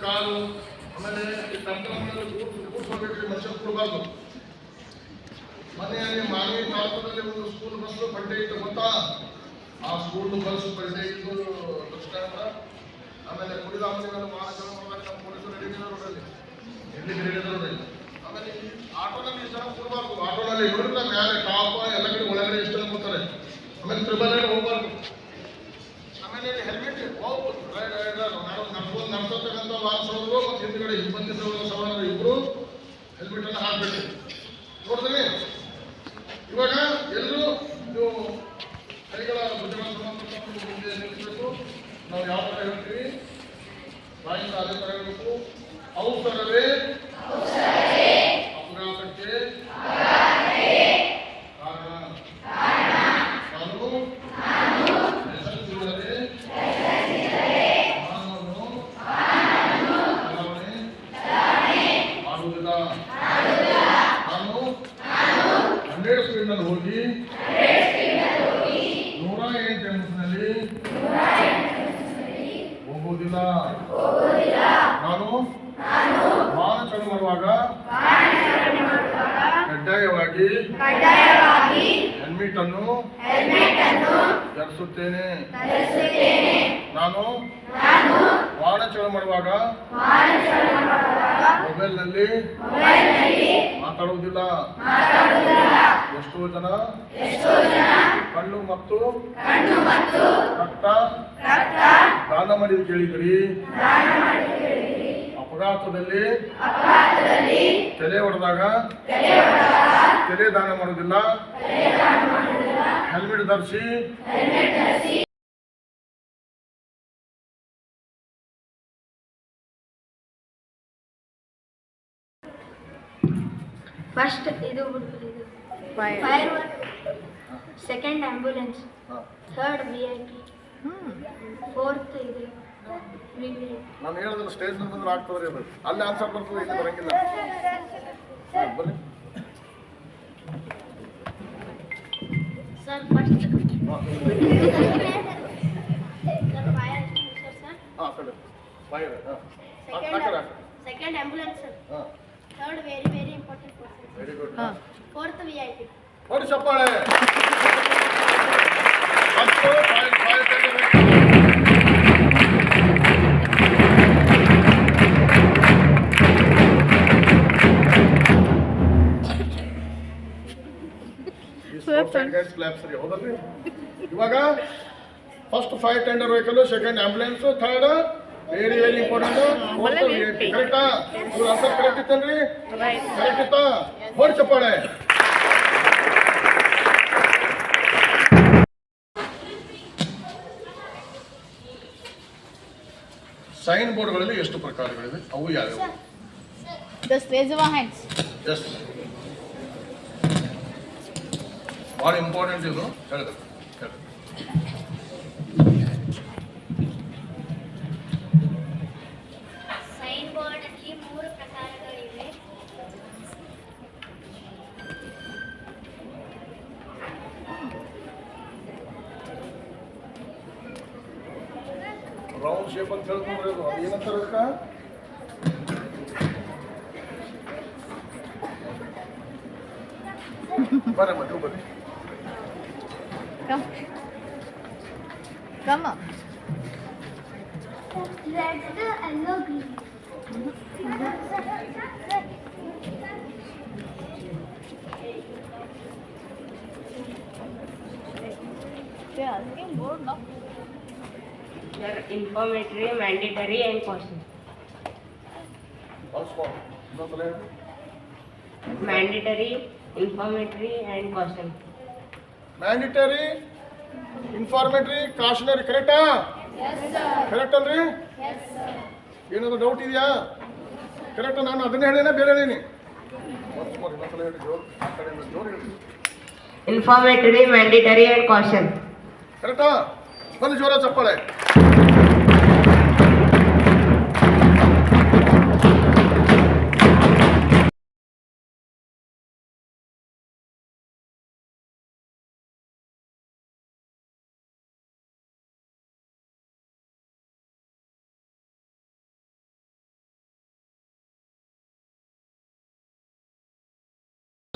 ಕಾಲು ಆಮೇಲೆ ಈ ಟಂಟಮಲ್ಲಿ ಕೂತ್ಕೊಳ್ಬೇಕ್ರಿ, ಮನುಷ್ಯ ಕೊಡಬಾರ್ದು. ಮೊನ್ನೆ ಮಾನವಿ ತಾಲೂಕದಲ್ಲಿ ಒಂದು ಸ್ಕೂಲ್ ಬಸ್ ಬಂಡೆ ಇತ್ತು ಗೊತ್ತಾ? ಆ ಸ್ಕೂಲ್ ಬಸ್ ಬಂಡೆ ಇದ್ದು ದೃಷ್ಟಾಂತ. ಆಮೇಲೆ ಕುಡಿದ ಅಮ್ಮನಿಗಳು ಮಾನಗಳು ನಮ್ಮ ಪೊಲೀಸರು ಹಿಡಿದಿಲ್ಲ ನೋಡ್ರಲ್ಲಿ, ನೋಡ್ರಿ. ಆಮೇಲೆ ಈ ಆಟೋನಲ್ಲಿ ಇಷ್ಟು ಜನ ಕೂಡಬಾರ್ದು. ಆಟೋನಲ್ಲಿ ನೋಡಿದ್ರೆ ಮೇಲೆ ಟಾಪ್ ಎಲ್ಲ ಕಡೆ ಒಳಗಡೆ ಇಷ್ಟು ಜನ ಕೂತಾರೆ. ಆಮೇಲೆ ತ್ರಿಬಲ್ ಹೋಗ್ಬಾರ್ದು. ಆಮೇಲೆ ಹೆಲ್ಮೆಟ್ ಹೋಗ್ಬೋದು. ನಡ್ಸತಕ್ಕಂಥ ವಾಹನಸವರು ಮತ್ತು ಹಿಂದ್ಗಡೆ ಇಬ್ಬಂದಿ ಸವಾರರು ಇಬ್ಬರು ಹೆಲ್ಮೆಟ್ ಅನ್ನು ಹಾಕ್ಬೇಕು. ನೋಡಿದ್ರೆ ಇವಾಗ ಎಲ್ಲರೂ ನೀವು ಕೈಗಳ ಭುಜಗಳ ಸಂಬಂಧಪಟ್ಟ ಮುಂದೆ ನಿಲ್ಲಿಸಬೇಕು. ನಾವು ಯಾವ ಥರ ಹೇಳ್ತೀವಿ, ಬಾಯಿಂದ ಅದೇ ಥರ ಹೇಳಬೇಕು. ಅವಸರವೇ ಅಪಘಾತಕ್ಕೆ ಕಾರಣ. ನಾನು ಯಶಸ್ವಿಲ್ಲದೆ ವಾಹನವನ್ನು ಚಲಾವಣೆ ಮಾಡುವುದಿಲ್ಲ. ನಾನು 100 ಸ್ಪೀಡ್ನಲ್ಲಿ ಹೋಗಿ 108 ಎಮ್ಎಸ್ನಲ್ಲಿ ಹೋಗುವುದಿಲ್ಲ. ನಾನು ವಾಹನ ಚಾಲನೆ ಮಾಡುವಾಗ ಕಡ್ಡಾಯವಾಗಿ ಹೆಲ್ಮೆಟ್ ಅನ್ನು ಧರಿಸುತ್ತೇನೆ. ನಾನು ವಾಹನ ಚಾಲನೆ ಮಾಡುವಾಗ ಮೊಬೈಲ್ನಲ್ಲಿ ಮಾತಾಡುವುದಿಲ್ಲ. ಎಷ್ಟೋ ಜನ ಕಣ್ಣು ಮತ್ತು ರಕ್ತ ದಾನ ಮಾಡಿ ಕೇಳಿದಿರಿ. ಅಪಘಾತದಲ್ಲಿ ತಲೆ ಹೊಡೆದಾಗ ತಲೆ ದಾನ ಮಾಡುವುದಿಲ್ಲ. ಹೆಲ್ಮೆಟ್ ಧರಿಸಿ ಫಸ್ಟ್ ಇದು fire, second ambulance, third VIP, fourth ಇದು ನಾನು ಹೇಳಿದ್ರೆ ಸ್ಟೇಜ್ ಬಂದ್ರೆ ಆಗ್ತದ್ರಿ. ಅದು ಅಲ್ಲಿ ಆನ್ಸರ್ ಬರ್ತದೆ, ಇಲ್ಲಿ ಬರಂಗಿಲ್ಲ. ಬನ್ನಿ sir. First second ambulance sir. Third very important person. Very good. Fourth VIP. ನೋಡಿ ಚಪ್ಪಾಳೆ. ಇವಾಗ first 5 tender vehicle, second ambulance, third very important, fourth VIP. ಕರೆಕ್ಟಾ? ಇವ್ರ ಆನ್ಸರ್ ಕರೆಕ್ಟ್ ಇತ್ತನ್ರಿ? ಕರೆಕ್ಟ್ ಇತ್ತಾ? ನೋಡಿ ಚಪ್ಪಾಳೆ. ಸೈನ್ ಬೋರ್ಡ್ಗಳಲ್ಲಿ ಎಷ್ಟು ಪ್ರಕಾರಗಳಿವೆ? ಅವು ಯಾವ್ಯಾವು? Just raise your hands. Yes, ಭಾಳ ಇಂಪಾರ್ಟೆಂಟ್ ಇದು. ಹೇಳಿದೆ ಸೈನ್ ಬೋರ್ಡ್ ಅಲ್ಲಿ 3 ಪ್ರಕಾರಗಳಿವೆ. ರೌಂಡ್ ಶೇಪ್ ಅಂತ ಹೇಳ್ಕೊಂಡ್ರೆ ಅದು ಏನಂತಾರೆ ಅದಕ್ಕೆ? ಬರ್ರಿ ಮಕ್ಕಳು ಬರ್ರಿ. Come on. Red, yellow, green. They are asking board now. They are informatory, mandatory and caution. ಇನ್ನೊಂದ್ಸಲ ಹೇಳಿ. Mandatory, informatory and caution. Mandatory, informatory, cautionary. ಕರೆಕ್ಟಾ? ಕರೆಕ್ಟ್ ಅಲ್ರಿ? ಏನಾದ್ರು ಡೌಟ್ ಇದೆಯಾ? ಕರೆಕ್ಟ್. ನಾನು ಅದನ್ನೇ ಹೇಳೇನ ಬೇರೆ ಹೇಳೀನಿ? ಇನ್ನೊಂದ್ಸಲ ಹೇಳಿ ಜೋರು. ಆ ಕಡೆಯಿಂದ ಜೋರು ಹೇಳಿ. Informatory, mandatory and caution. ಕರೆಕ್ಟಾ? ಬನ್ನಿ ಜೋರ ಚಪ್ಪಾಳೆ.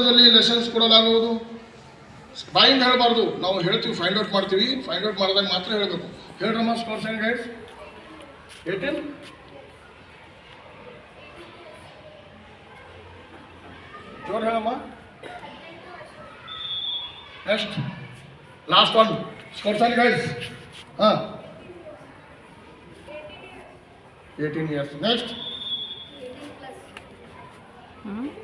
ಲೆಸನ್ಸ್ ಕೊಡಲಾಗುವುದು. ಬಾಯಿಂದ ಹೇಳಬಾರ್ದು, ನಾವು ಹೇಳ್ತೀವಿ, ಫೈಂಡ್ ಔಟ್ ಮಾಡ್ತೀವಿ. ಫೈಂಡ್ ಔಟ್ ಮಾಡಿದಾಗ ಮಾತ್ರ ಹೇಳಬೇಕು. ಹೇಳ್ರಮ್ಮ ಸ್ಕೋರ್ಸ್ ಆ್ಯಂಡ್ ಗೈಡ್ಸ್. 18 ಜೋರ್ ಹೇಳಮ್ಮ. Next last one scores and guides. ಹಾಂ 18 ಇಯರ್ಸ್. Next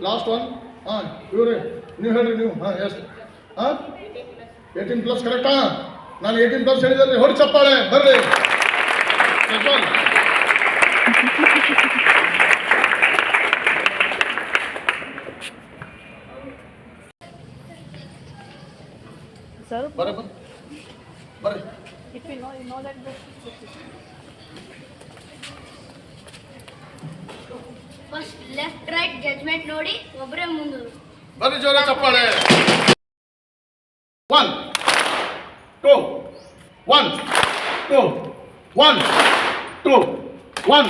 last one. ಹಾಂ ಇವ್ರಿ ನೀವು ಹೇಳ್ರಿ ನೀವು. ಹಾಂ ಎಷ್ಟು? ಹಾಂ 18+ ಕರೆಕ್ಟಾ? ನಾನು 18+ ಹೇಳಿದಲ್ಲಿ ಹೊಡಿ ಚಪ್ಪಾಳೆ ಬರ್ರಿ. Sir, ಬರ್ರಿ ಬರ್ರಿ. if you know that book. First left right judgement ನೋಡಿ ಒಬ್ಬರೇ ಮುಂದೆ. ಬರ್ರಿ ಜೋರ ಚಪ್ಪಾಳೆ. 1 2 1 2 1 2 1